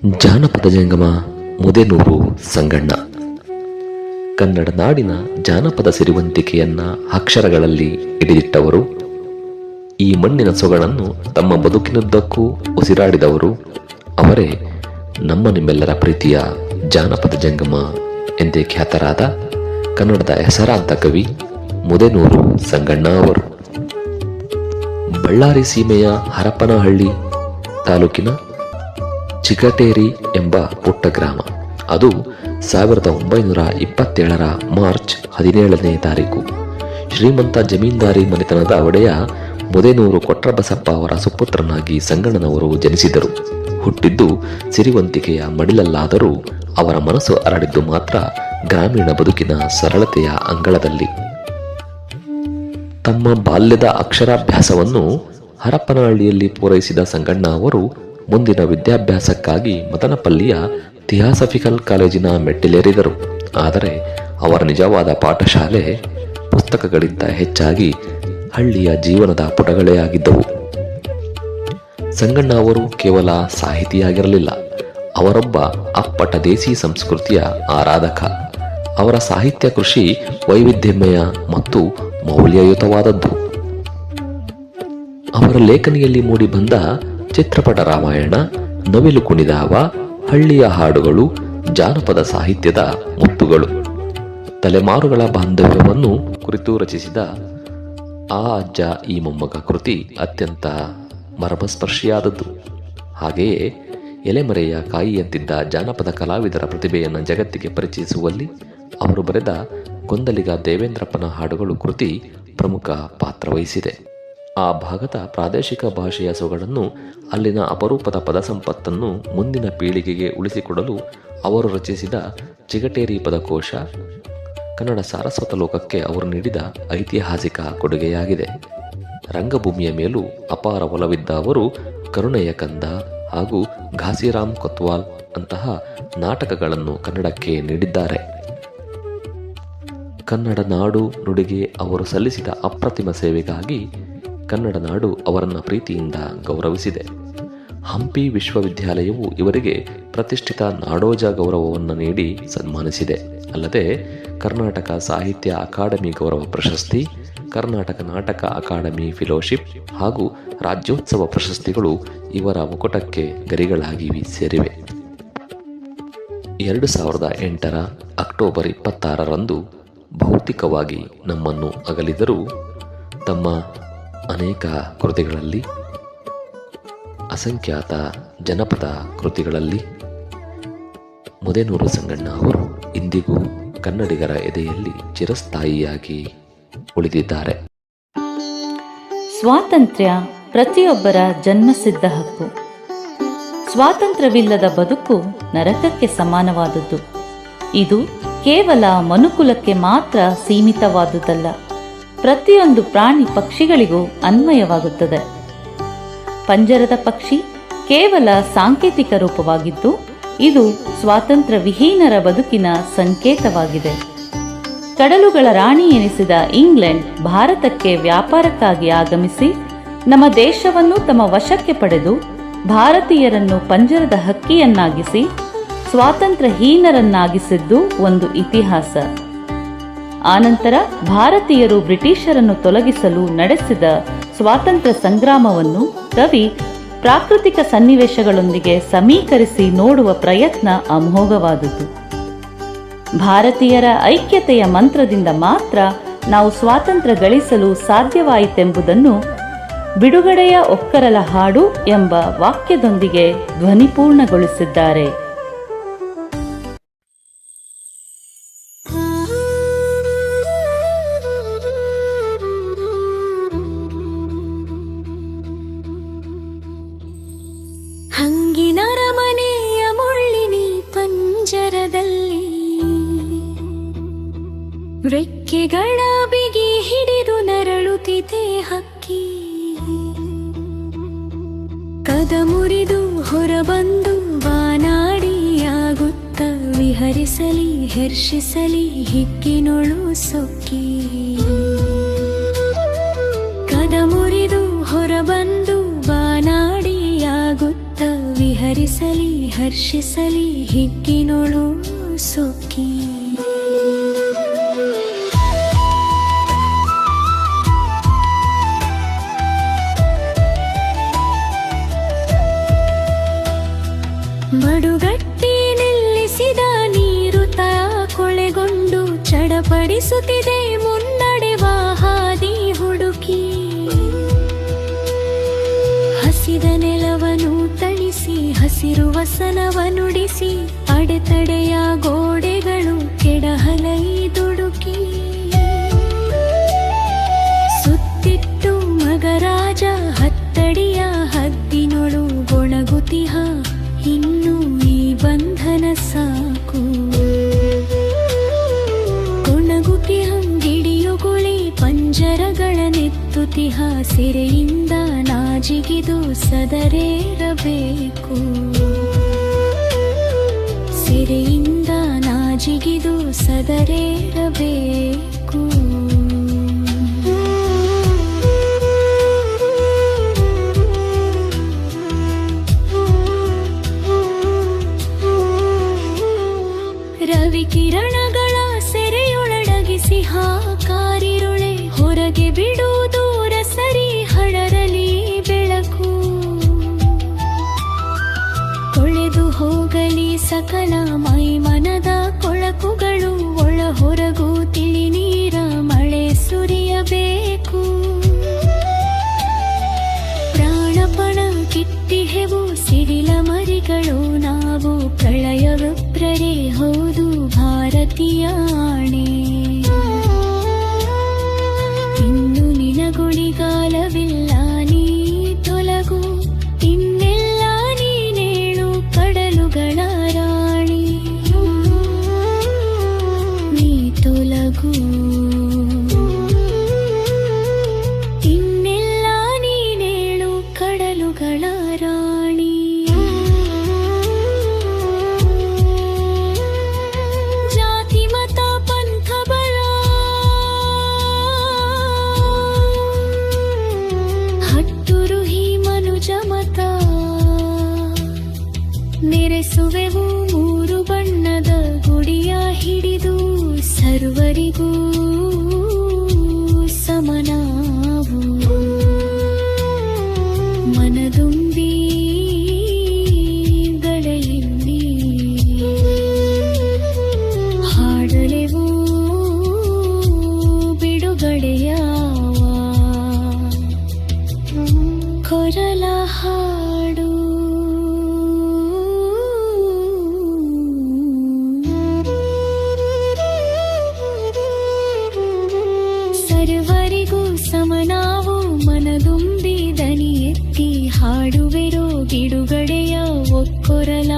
ಜಾನಪದ ಜಂಗಮ ಮುದೇನೂರು ಸಂಗಣ್ಣ. ಕನ್ನಡ ನಾಡಿನ ಜಾನಪದ ಸಿರಿವಂತಿಕೆಯನ್ನ ಅಕ್ಷರಗಳಲ್ಲಿ ಹಿಡಿದಿಟ್ಟವರು. ಈ ಮಣ್ಣಿನ ಸೊಗಡನ್ನು ತಮ್ಮ ಬದುಕಿನುದ್ದಕ್ಕೂ ಉಸಿರಾಡಿದವರು ಅವರೇ ನಮ್ಮ ನಿಮ್ಮೆಲ್ಲರ ಪ್ರೀತಿಯ ಜಾನಪದ ಜಂಗಮ ಎಂದೇ ಖ್ಯಾತರಾದ ಕನ್ನಡದ ಹೆಸರಾಂತ ಕವಿ ಮುದೇನೂರು ಸಂಗಣ್ಣ ಅವರು. ಬಳ್ಳಾರಿ ಸೀಮೆಯ ಹರಪನಹಳ್ಳಿ ತಾಲೂಕಿನ ಚಿಗಟೇರಿ ಎಂಬ ಪುಟ್ಟ ಗ್ರಾಮ. ಅದು 1927 ಮಾರ್ಚ್ 17ನೇ ತಾರೀಕು ಶ್ರೀಮಂತ ಜಮೀನ್ದಾರಿ ಮನೆತನದ ಒಡೆಯ ಮುದೇನೂರು ಕೊಟ್ರಬಸಪ್ಪ ಅವರ ಸುಪುತ್ರನಾಗಿ ಸಂಗಣ್ಣನವರು ಜನಿಸಿದರು. ಹುಟ್ಟಿದ್ದು ಸಿರಿವಂತಿಕೆಯ ಮಡಿಲಲ್ಲಾದರೂ ಅವರ ಮನಸ್ಸು ಅರಳಿದ್ದು ಮಾತ್ರ ಗ್ರಾಮೀಣ ಬದುಕಿನ ಸರಳತೆಯ ಅಂಗಳದಲ್ಲಿ. ತಮ್ಮ ಬಾಲ್ಯದ ಅಕ್ಷರಾಭ್ಯಾಸವನ್ನು ಹರಪನಹಳ್ಳಿಯಲ್ಲಿ ಪೂರೈಸಿದ ಸಂಗಣ್ಣ ಅವರು ಮುಂದಿನ ವಿದ್ಯಾಭ್ಯಾಸಕ್ಕಾಗಿ ಮದನಪಲ್ಲಿಯ ಥಿಯಾಸಫಿಕಲ್ ಕಾಲೇಜಿನ ಮೆಟ್ಟಿಲೇರಿದರು. ಆದರೆ ಅವರ ನಿಜವಾದ ಪಾಠಶಾಲೆ ಪುಸ್ತಕಗಳಿಂದ ಹೆಚ್ಚಾಗಿ ಹಳ್ಳಿಯ ಜೀವನದ ಪುಟಗಳೇ ಆಗಿದ್ದವು. ಸಂಗಣ್ಣ ಅವರು ಕೇವಲ ಸಾಹಿತಿಯಾಗಿರಲಿಲ್ಲ, ಅವರೊಬ್ಬ ಅಪ್ಪಟ ದೇಸಿ ಸಂಸ್ಕೃತಿಯ ಆರಾಧಕ. ಅವರ ಸಾಹಿತ್ಯ ಕೃಷಿ ವೈವಿಧ್ಯಮಯ ಮತ್ತು ಮೌಲ್ಯಯುತವಾದದ್ದು. ಅವರ ಲೇಖನಿಯಲ್ಲಿ ಮೂಡಿಬಂದ ಚಿತ್ರಪಟ ರಾಮಾಯಣ, ನವಿಲು ಕುಣಿದಾವ, ಹಳ್ಳಿಯ ಹಾಡುಗಳು ಜಾನಪದ ಸಾಹಿತ್ಯದ ಮುತ್ತುಗಳು. ತಲೆಮಾರುಗಳ ಬಾಂಧವ್ಯವನ್ನು ಕುರಿತು ರಚಿಸಿದ ಆ ಅಜ್ಜ ಈ ಮೊಮ್ಮಗ ಕೃತಿ ಅತ್ಯಂತ ಮರ್ಮಸ್ಪರ್ಶಿಯಾದದ್ದು. ಹಾಗೆಯೇ ಎಲೆಮರೆಯ ಕಾಯಿಯಂತಿದ್ದ ಜಾನಪದ ಕಲಾವಿದರ ಪ್ರತಿಭೆಯನ್ನು ಜಗತ್ತಿಗೆ ಪರಿಚಯಿಸುವಲ್ಲಿ ಅವರು ಬರೆದ ಗೊಂದಲಿಗ ದೇವೇಂದ್ರಪ್ಪನ ಹಾಡುಗಳು ಕೃತಿ ಪ್ರಮುಖ ಪಾತ್ರ ವಹಿಸಿದೆ. ಆ ಭಾಗದ ಪ್ರಾದೇಶಿಕ ಭಾಷೆಯ ಸೊಗಡನ್ನು, ಅಲ್ಲಿನ ಅಪರೂಪದ ಪದ ಸಂಪತ್ತನ್ನು ಮುಂದಿನ ಪೀಳಿಗೆಗೆ ಉಳಿಸಿಕೊಡಲು ಅವರು ರಚಿಸಿದ ಚಿಗಟೇರಿ ಪದಕೋಶ ಕನ್ನಡ ಸಾರಸ್ವತ ಲೋಕಕ್ಕೆ ಅವರು ನೀಡಿದ ಐತಿಹಾಸಿಕ ಕೊಡುಗೆಯಾಗಿದೆ. ರಂಗಭೂಮಿಯ ಮೇಲೂ ಅಪಾರ ಒಲವಿದ್ದ ಅವರು ಕರುಣೆಯ ಕಂದ ಹಾಗೂ ಘಾಸಿರಾಮ್ ಕೊತ್ವಾಲ್ ಅಂತಹ ನಾಟಕಗಳನ್ನು ಕನ್ನಡಕ್ಕೆ ನೀಡಿದ್ದಾರೆ. ಕನ್ನಡ ನಾಡು ನುಡಿಗೆ ಅವರು ಸಲ್ಲಿಸಿದ ಅಪ್ರತಿಮ ಸೇವೆಗಾಗಿ ಕನ್ನಡ ನಾಡು ಅವರನ್ನು ಪ್ರೀತಿಯಿಂದ ಗೌರವಿಸಿದೆ. ಹಂಪಿ ವಿಶ್ವವಿದ್ಯಾಲಯವು ಇವರಿಗೆ ಪ್ರತಿಷ್ಠಿತ ನಾಡೋಜ ಗೌರವವನ್ನು ನೀಡಿ ಸನ್ಮಾನಿಸಿದೆ. ಅಲ್ಲದೆ ಕರ್ನಾಟಕ ಸಾಹಿತ್ಯ ಅಕಾಡೆಮಿ ಗೌರವ ಪ್ರಶಸ್ತಿ, ಕರ್ನಾಟಕ ನಾಟಕ ಅಕಾಡೆಮಿ ಫೆಲೋಶಿಪ್ ಹಾಗೂ ರಾಜ್ಯೋತ್ಸವ ಪ್ರಶಸ್ತಿಗಳು ಇವರ ಮುಕುಟಕ್ಕೆ ಗರಿಗಳಾಗಿ ಸೇರಿವೆ. 2008 ಅಕ್ಟೋಬರ್ 26ರಂದು ಭೌತಿಕವಾಗಿ ನಮ್ಮನ್ನು ಅಗಲಿದರೂ ತಮ್ಮ ಅನೇಕ ಕೃತಿಗಳಲ್ಲಿ, ಅಸಂಖ್ಯಾತ ಜನಪದ ಕೃತಿಗಳಲ್ಲಿ ಮುದೇನೂರು ಸಂಗಣ್ಣ ಅವರು ಇಂದಿಗೂ ಕನ್ನಡಿಗರ ಎದೆಯಲ್ಲಿ ಚಿರಸ್ಥಾಯಿಯಾಗಿ ಉಳಿದಿದ್ದಾರೆ. ಸ್ವಾತಂತ್ರ್ಯ ಪ್ರತಿಯೊಬ್ಬರ ಜನ್ಮಸಿದ್ಧ ಹಕ್ಕು. ಸ್ವಾತಂತ್ರ್ಯವಿಲ್ಲದ ಬದುಕು ನರಕಕ್ಕೆ ಸಮಾನವಾದದ್ದು. ಇದು ಕೇವಲ ಮನುಕುಲಕ್ಕೆ ಮಾತ್ರ ಸೀಮಿತವಾದುದಲ್ಲ, ಪ್ರತಿಯೊಂದು ಪ್ರಾಣಿ ಪಕ್ಷಿಗಳಿಗೂ ಅನ್ವಯವಾಗುತ್ತದೆ. ಪಂಜರದ ಪಕ್ಷಿ ಕೇವಲ ಸಾಂಕೇತಿಕ ರೂಪವಾಗಿದ್ದು, ಇದು ಸ್ವಾತಂತ್ರ್ಯ ವಿಹೀನರ ಬದುಕಿನ ಸಂಕೇತವಾಗಿದೆ. ಕಡಲುಗಳ ರಾಣಿ ಎನಿಸಿದ ಇಂಗ್ಲೆಂಡ್ ಭಾರತಕ್ಕೆ ವ್ಯಾಪಾರಕ್ಕಾಗಿ ಆಗಮಿಸಿ ನಮ್ಮ ದೇಶವನ್ನು ತಮ್ಮ ವಶಕ್ಕೆ ಪಡೆದು ಭಾರತೀಯರನ್ನು ಪಂಜರದ ಹಕ್ಕಿಯನ್ನಾಗಿಸಿ ಸ್ವಾತಂತ್ರ್ಯಹೀನರನ್ನಾಗಿಸಿದ್ದು ಒಂದು ಇತಿಹಾಸ. ಆನಂತರ ಭಾರತೀಯರು ಬ್ರಿಟಿಷರನ್ನು ತೊಲಗಿಸಲು ನಡೆಸಿದ ಸ್ವಾತಂತ್ರ್ಯ ಸಂಗ್ರಾಮವನ್ನು ಕವಿ ಪ್ರಾಕೃತಿಕ ಸನ್ನಿವೇಶಗಳೊಂದಿಗೆ ಸಮೀಕರಿಸಿ ನೋಡುವ ಪ್ರಯತ್ನ ಅಮೋಘವಾದುದು. ಭಾರತೀಯರ ಐಕ್ಯತೆಯ ಮಂತ್ರದಿಂದ ಮಾತ್ರ ನಾವು ಸ್ವಾತಂತ್ರ್ಯ ಗಳಿಸಲು ಸಾಧ್ಯವಾಯಿತೆಂಬುದನ್ನು ಬಿಡುಗಡೆಯ ಒಕ್ಕರಲ ಹಾಡು ಎಂಬ ವಾಕ್ಯದೊಂದಿಗೆ ಧ್ವನಿಪೂರ್ಣಗೊಳಿಸಿದ್ದಾರೆ. ಹಂಗಿನರ ಮನೆಯ ಮುಳ್ಳಿನಿ ಪಂಜರದಲ್ಲಿ ರೆಕ್ಕೆಗಳ ಬಿಗಿ ಹಿಡಿದು ನರಳುತ್ತಿದೆ ಹಕ್ಕಿ. ಕದ ಮುರಿದು ಹೊರಬಂದು ಬಾನಾಡಿಯಾಗುತ್ತ ವಿಹರಿಸಲಿ ಹರ್ಷಿಸಲಿ ಹಿಗ್ಗಿನೊಳು ಸೊಕ್ಕಿ. ಕದ ಮುರಿದು ಹೊರಬಂದು ಬಾನಾಡಿಯಾಗುತ್ತ ವಿಹರಿಸಲಿ ಹರಿಸಲಿ ಹರ್ಷಿಸಲಿ ಹಿಗ್ಗಿನೊಳು ಸೊಕ್ಕಿ. ಬಡುಗಟ್ಟಿ ನಿಲ್ಲಿಸಿದ ನೀರು ತಾ ಕೊಳೆಗೊಂಡು ಚಡಪಡಿಸುತ್ತಿದೆ ಮುನ್ನಡೆವ ಹಾದಿ ಹುಡುಕಿ. ಹಸಿದ ನೆಲವನ್ನು ತಣಿಸಿ ಹಸಿರು ವಸನವ ನುಡಿಸಿ ಅಡೆತಡೆಯ ಗೋಡೆಗಳು ಕೆಡಹಲೈ ದುಡುಕಿ. ಸುತ್ತಿಟ್ಟು ಮಗರಾಜ ಹತ್ತಡಿಯ ಹದ್ದಿನೊಳು ಗೊಣಗುತಿಹ ಇನ್ನು ಈ ಬಂಧನ ಸಾಕು. ಕೊಣಗುತಿಹಂಗಿಡಿಯುಗುಳಿ ಪಂಜರಗಳ ನೆತ್ತುತಿಹ ಸೆರೆಯಿಂದ ನಾಜಿಗಿದು ಸದರೇರಬೇಕು. ಸೆರೆಯಿಂದ ನಾಜಿಗಿದು ಸದರೇರಬೇಕು. ರವಿ ಕಿರಣಗಳ ಸೆರೆಯೊಳಡಗಿಸಿ ಹಾಕಾರಿರುಳೆ ಹೊರಗೆ ಬಿಡುವುದೂರ ಸರಿ ಹಡರಲಿ ಬೆಳಕು. ಕೊಳೆದು ಹೋಗಲಿ ಸಕಲ ಮೈಮನದ ಕೊಳಕುಗಳು ಒಳ ಹೊರಗು ತಿಳಿ ನೀರ ಮಳೆ ಸುರಿಯಬೇಕು. ಪ್ರಾಣಪಣ ಕಿಟ್ಟಿಹೆವು ಸಿಡಿಲ ಮರಿಗಳು ನಾವು ಪ್ರಳಯ ವಿಪ್ರರೇ ಹೌದು ಭಾರತೀಯ ಆಣೆ. ಇನ್ನು ನಿನಗುಳಿಗಾಲವಿಲ್ಲ ನೀ ತೊಲಗು ಇನ್ನೆಲ್ಲ ನೀನೇಳು ಕಡಲುಗಳ ರಾಣಿ. ನೀ ತೊಲಗು ಇನ್ನೆಲ್ಲ ನೀನೇಳು ಕಡಲುಗಳ ರಾಣಿ. ಜಾತಿ ಮತ ಪಂಥ ಬಲ ಹಟ್ಟುರುಹಿ ಮನುಜ ಮತ ನೆರೆಸುವೆವು ಮೂರು ಬಣ್ಣದ ಗುಡಿಯ ಹಿಡಿದು ಸರ್ವರಿಗೂ ಸಮನಾವು. ಮನದುಂಬಿ ಗಳೆಯಲ್ಲಿ ಹಾಡಲೆವು ಬಿಡುಗಡೆಯಾವ ಕೊರಲ ಹಾಡು. ಸರ್ವರಿಗೂ ಸಮನಾವು ಮನದುಂಬಿ ದನಿ ಎತ್ತಿ ಹಾಡುವೆರೋ ಬಿಡುಗಡೆಯ ಒಕ್ಕೊರಲ